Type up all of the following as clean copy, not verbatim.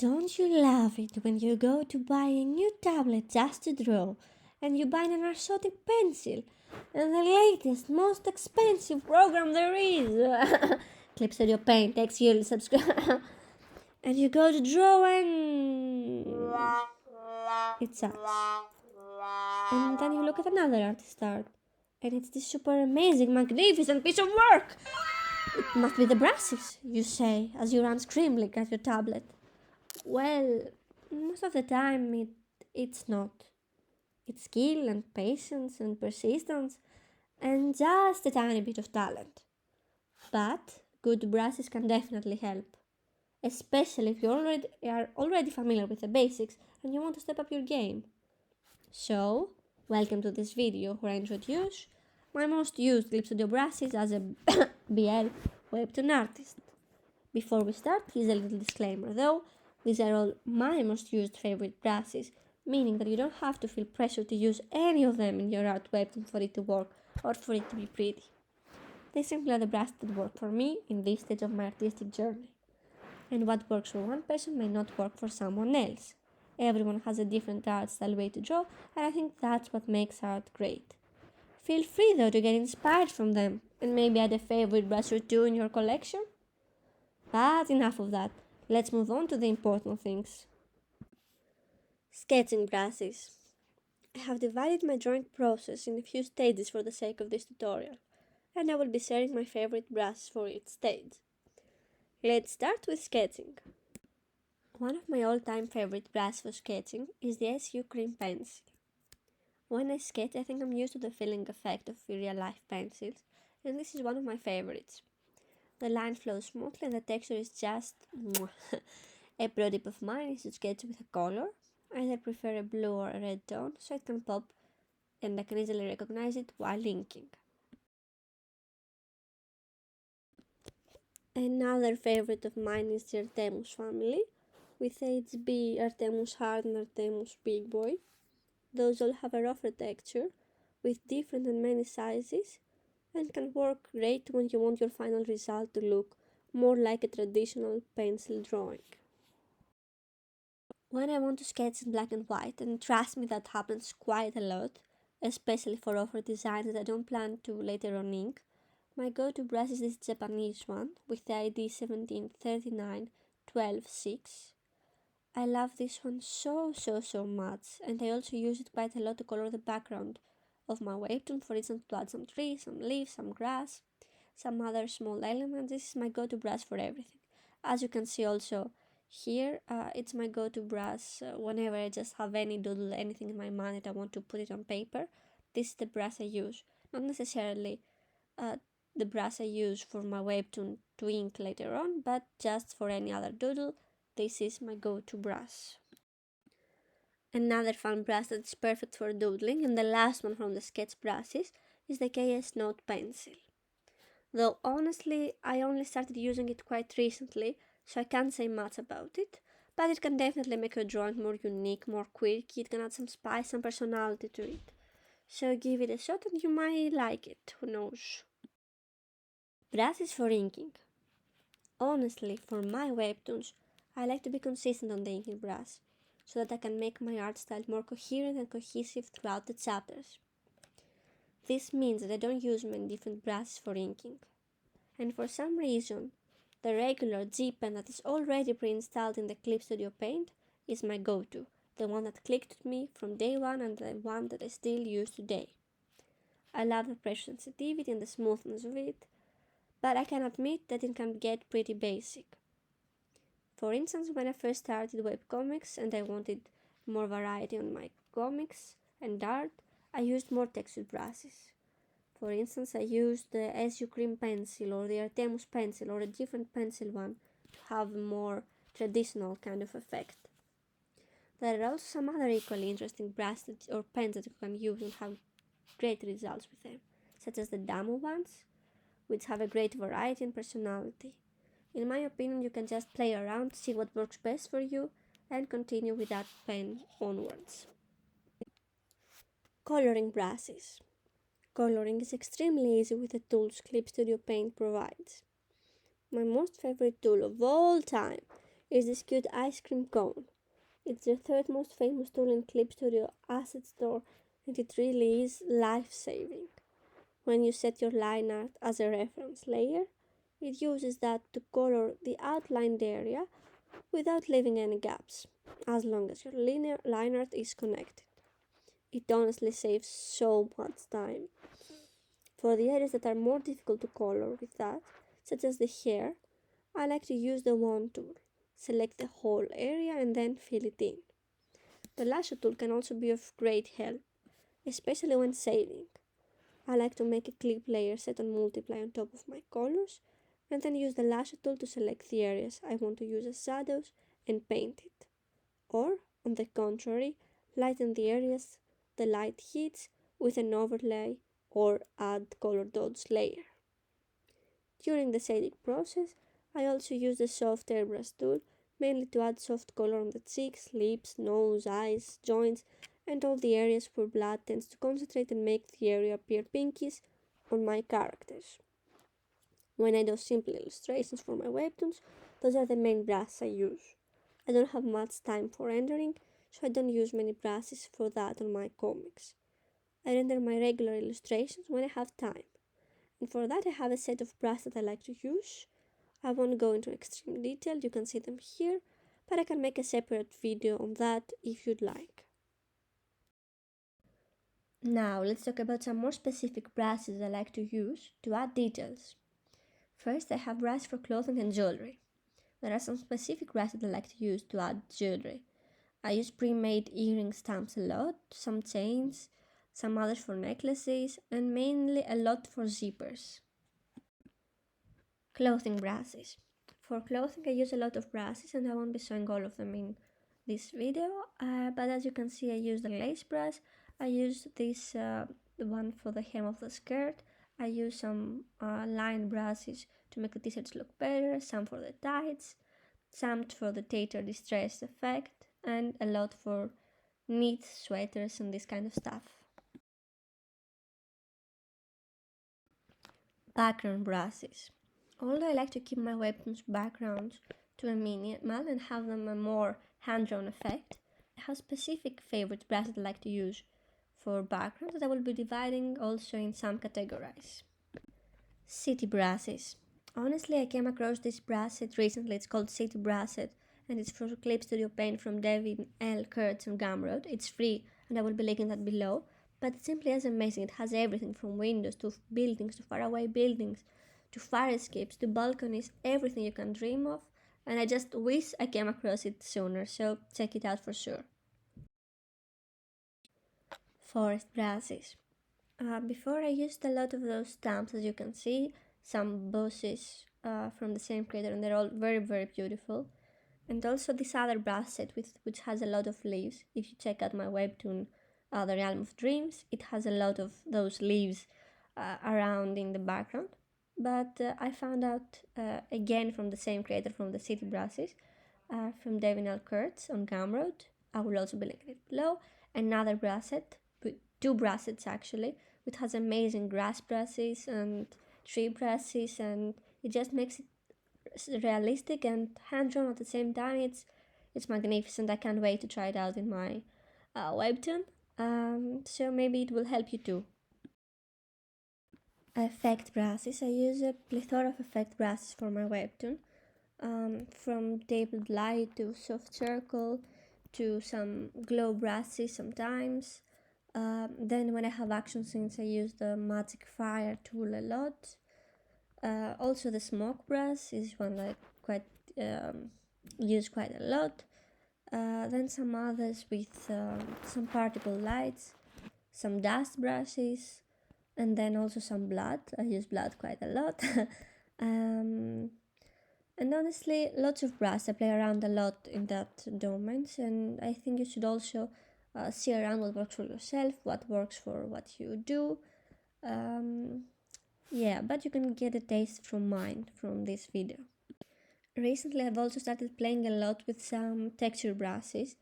Don't you love it when you go to buy a new tablet just to draw and you buy an exotic pencil and the latest, most expensive program there is? Clip Studio Paint, yearly subscribe. And you go to draw and it sucks. And then you look at another artist art and it's this super amazing, magnificent piece of work. It must be the brushes, you say, as you run screaming at your tablet. Well, most of the time it's not. It's skill and patience and persistence and just a tiny bit of talent. But good brushes can definitely help, especially if you are already familiar with the basics and you want to step up your game. So, welcome to this video where I introduce my most used Clip Studio brushes as a BL Webtoon artist. Before we start, here's a little disclaimer though. These are all my most used favorite brushes, meaning that you don't have to feel pressure to use any of them in your art webtoon for it to work or for it to be pretty. They simply are the brushes that work for me in this stage of my artistic journey. And what works for one person may not work for someone else. Everyone has a different art style way to draw, and I think that's what makes art great. Feel free though to get inspired from them and maybe add a favorite brush or two in your collection. But enough of that. Let's move on to the important things. Sketching brushes. I have divided my drawing process in a few stages for the sake of this tutorial, and I will be sharing my favorite brushes for each stage. Let's start with sketching. One of my all-time favorite brushes for sketching is the SU Cream Pencil. When I sketch, I think I'm used to the feeling effect of real-life pencils, and this is one of my favorites. The line flows smoothly and the texture is just a pro tip of mine is to sketch with a color. I either prefer a blue or a red tone so it can pop and I can easily recognize it while inking. Another favorite of mine is the Artemus family with HB, Artemus Hard and Artemus Big Boy. Those all have a rougher texture with different and many sizes and can work great when you want your final result to look more like a traditional pencil drawing. When I want to sketch in black and white, and trust me that happens quite a lot, especially for offer designs that I don't plan to later on ink, my go-to brush is this Japanese one with the ID 1739-12-6. I love this one so much, and I also use it quite a lot to color the background of my webtoon, for instance to add some trees, some leaves, some grass, some other small elements. This is my go-to brush for everything. As you can see also here, it's my go-to brush whenever I just have any doodle, anything in my mind that I want to put it on paper. This is the brush I use, not necessarily the brush I use for my webtoon to ink later on, but just for any other doodle, this is my go-to brush. Another fun brush that is perfect for doodling, and the last one from the sketch brushes, is the KS Note pencil. Though honestly, I only started using it quite recently, so I can't say much about it, but it can definitely make your drawing more unique, more quirky, it can add some spice and personality to it. So give it a shot and you might like it, who knows. Brushes for inking. Honestly, for my webtoons, I like to be consistent on the inking brush, so that I can make my art style more coherent and cohesive throughout the chapters. This means that I don't use many different brushes for inking, and for some reason, the regular G pen that is already pre-installed in the Clip Studio Paint is my go-to, the one that clicked with me from day one and the one that I still use today. I love the pressure sensitivity and the smoothness of it, but I can admit that it can get pretty basic. For instance, when I first started webcomics and I wanted more variety on my comics and art, I used more textured brushes. For instance, I used the SU Cream pencil or the Artemus pencil or a different pencil one to have a more traditional kind of effect. There are also some other equally interesting brushes or pens that you can use and have great results with them, such as the Damo ones, which have a great variety and personality. In my opinion, you can just play around, see what works best for you, and continue with that pen onwards. Coloring brushes. Coloring is extremely easy with the tools Clip Studio Paint provides. My most favorite tool of all time is this cute ice cream cone. It's the third most famous tool in Clip Studio Asset Store, and it really is life-saving. When you set your line art as a reference layer, it uses that to color the outlined area without leaving any gaps, as long as your linear line art is connected. It honestly saves so much time. For the areas that are more difficult to color with that, such as the hair, I like to use the wand tool. Select the whole area and then fill it in. The Lasso tool can also be of great help, especially when shading. I like to make a clip layer set on multiply on top of my colors, and then use the Lasso tool to select the areas I want to use as shadows and paint it. Or, on the contrary, lighten the areas the light hits with an overlay or add color dodge layer. During the shading process, I also use the soft airbrush tool, mainly to add soft color on the cheeks, lips, nose, eyes, joints, and all the areas where blood tends to concentrate and make the area appear pinkish on my characters. When I do simple illustrations for my webtoons, those are the main brushes I use. I don't have much time for rendering, so I don't use many brushes for that on my comics. I render my regular illustrations when I have time, and for that I have a set of brushes that I like to use. I won't go into extreme detail, you can see them here, but I can make a separate video on that if you'd like. Now let's talk about some more specific brushes I like to use to add details. First, I have brushes for clothing and jewelry. There are some specific brushes I like to use to add jewelry. I use pre-made earring stamps a lot, some chains, some others for necklaces, and mainly a lot for zippers. Clothing brushes. For clothing I use a lot of brushes and I won't be showing all of them in this video, but as you can see I use the lace brush, I use this the one for the hem of the skirt, I use some line brushes to make the t-shirts look better, some for the tights, some for the tater distressed effect, and a lot for knit sweaters and this kind of stuff. Background brushes. Although I like to keep my webtoons backgrounds to a minimal and have them a more hand-drawn effect, I have specific favorite brushes I like to use for backgrounds that I will be dividing also in some categories. City brushes. Honestly, I came across this brush set recently. It's called City Brush Set, and it's for Clip Studio Paint from Devin L. Kurtz on Gumroad. It's free, and I will be linking that below. But it's simply as amazing. It has everything from windows to buildings to faraway buildings to fire escapes to balconies, everything you can dream of. And I just wish I came across it sooner, so check it out for sure. Forest brushes. Before I used a lot of those stamps, as you can see, some bushes from the same creator, and they're all very, very beautiful. And also this other brush set which has a lot of leaves. If you check out my webtoon, The Realm of Dreams, it has a lot of those leaves around in the background. But I found out again from the same creator from the City Brushes, from Devin L. Kurtz on Gumroad. I will also be linking it below. Another brush set, two brush sets actually, which has amazing grass brushes and tree brushes, and it just makes it realistic and hand-drawn at the same time. It's magnificent. I can't wait to try it out in my webtoon. So maybe it will help you too. Effect brushes. I use a plethora of effect brushes for my webtoon, from tabled light to soft circle to some glow brushes sometimes. Then when I have action scenes I use the magic fire tool a lot. Also the smoke brush is one that I use quite a lot. Then some others with some particle lights, some dust brushes, and then also some blood. I use blood quite a lot. And honestly, lots of brushes. I play around a lot in that domains, and I think you should also see around what works for yourself, what works for what you do. Yeah, but you can get a taste from mine from this video. Recently I've also started playing a lot with some texture brushes,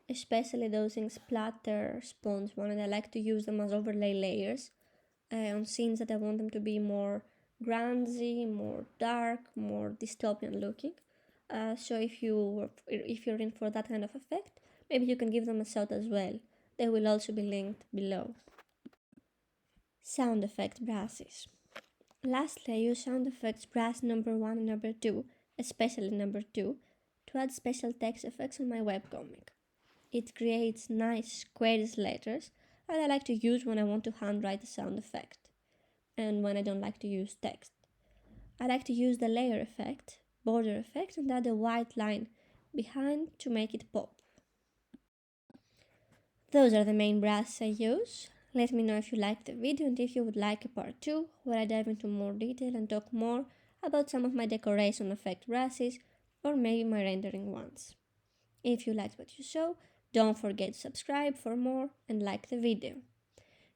especially those in splatter sponge one, and I like to use them as overlay layers on scenes that I want them to be more grungy, more dark, more dystopian looking. So if you're in for that kind of effect, maybe you can give them a shot as well. They will also be linked below. Sound effect brushes. Lastly, I use sound effects brush number 1 and number 2, especially number 2, to add special text effects on my webcomic. It creates nice squarish letters that I like to use when I want to handwrite a sound effect and when I don't like to use text. I like to use the layer effect, border effect, and add a white line behind to make it pop. Those are the main brushes I use. Let me know if you liked the video and if you would like a part 2 where I dive into more detail and talk more about some of my decoration effect brushes or maybe my rendering ones. If you liked what you saw, don't forget to subscribe for more and like the video.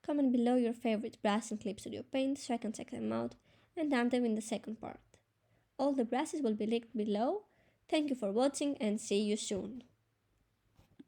Comment below your favorite brush in Clip Studio Paint so I can check them out and add them in the second part. All the brushes will be linked below. Thank you for watching and see you soon.